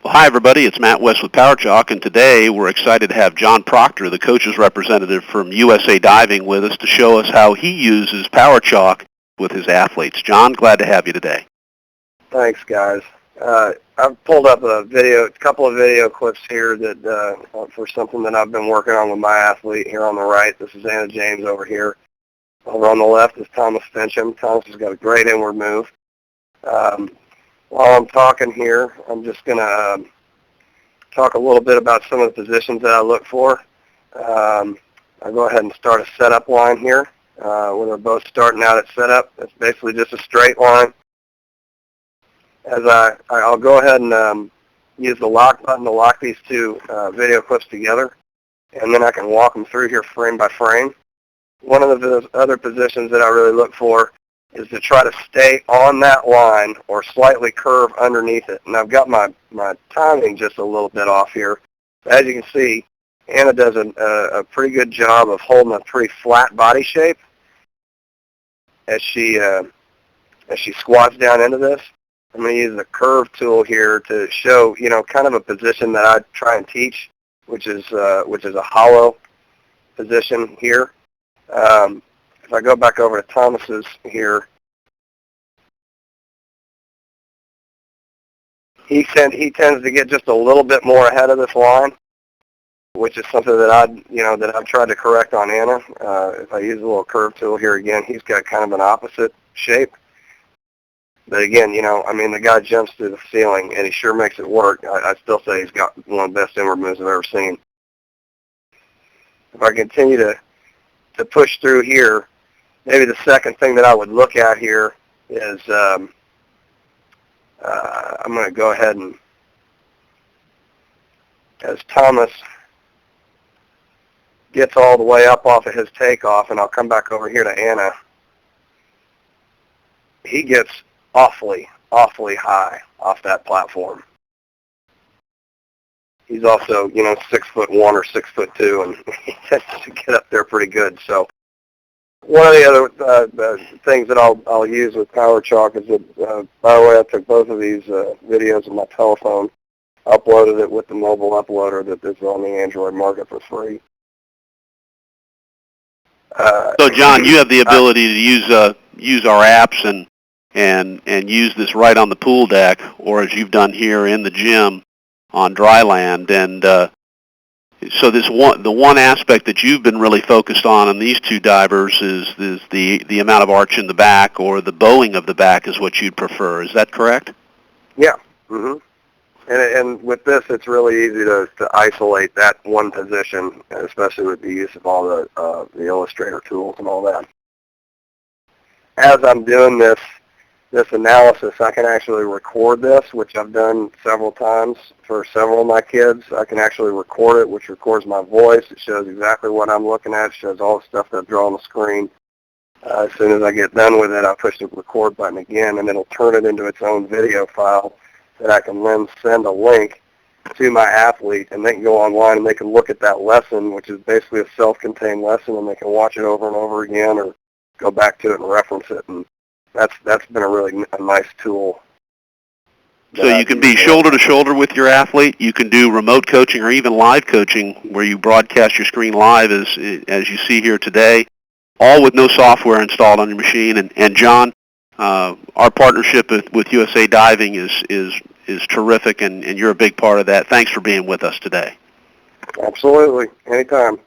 Well, hi, everybody. It's Matt West with PowerChalk, and today we're excited to have John Proctor, the coach's representative from USA Diving, with us to show us how he uses PowerChalk with his athletes. John, glad to have you today. Thanks, guys. I've pulled up a couple of video clips here that for something that I've been working on with my athlete here on the right. This is Anna James over here. Over on the left is Thomas Fincham. Thomas has got a great inward move. While I'm talking here, I'm just going to talk a little bit about some of the positions that I look for. I'll go ahead and start a setup line here. When they're both starting out at setup, it's basically just a straight line. As I'll go ahead and use the lock button to lock these two video clips together, and then I can walk them through here frame by frame. One of the other positions that I really look for is to try to stay on that line or slightly curve underneath it. And I've got my timing just a little bit off here. As you can see, Anna does a pretty good job of holding a pretty flat body shape as she squats down into this. I'm going to use the curve tool here to show, kind of a position that I try and teach, which is a hollow position here. If I go back over to Thomas's here, he tends to get just a little bit more ahead of this line, which is something that I've tried to correct on Anna. If I use a little curve tool here again, he's got kind of an opposite shape. But again, the guy jumps through the ceiling, and he sure makes it work. I still say he's got one of the best inward moves I've ever seen. If I continue to push through here, maybe the second thing that I would look at here is I'm going to go ahead and, as Thomas gets all the way up off of his takeoff, and I'll come back over here to Anna, he gets awfully high off that platform. He's also, 6'1" or 6'2", and he tends to get up there pretty good. So one of the other things that I'll use with PowerChalk is that, by the way, I took both of these videos on my telephone, uploaded it with the mobile uploader that is on the Android market for free. So, John, you have the ability to use our apps and use this right on the pool deck, or as you've done here in the gym on dryland. And so the one aspect that you've been really focused on these two divers is the amount of arch in the back, or the bowing of the back is what you'd prefer. Is that correct? Yeah. Mm-hmm. And with this, it's really easy to isolate that one position, especially with the use of all the illustrator tools and all that. As I'm doing this analysis, I can actually record this, which I've done several times for several of my kids. I can actually record it, which records my voice. It shows exactly what I'm looking at. It shows all the stuff that I've drawn on the screen. As soon as I get done with it, I push the record button again, and it'll turn it into its own video file that I can then send a link to my athlete, and they can go online and they can look at that lesson, which is basically a self-contained lesson, and they can watch it over and over again or go back to it and reference it. And that's been a really nice tool. So you can be shoulder to shoulder with your athlete. You can do remote coaching or even live coaching where you broadcast your screen live as you see here today, all with no software installed on your machine. And John, our partnership with USA Diving is terrific, and you're a big part of that. Thanks for being with us today. Absolutely. Anytime.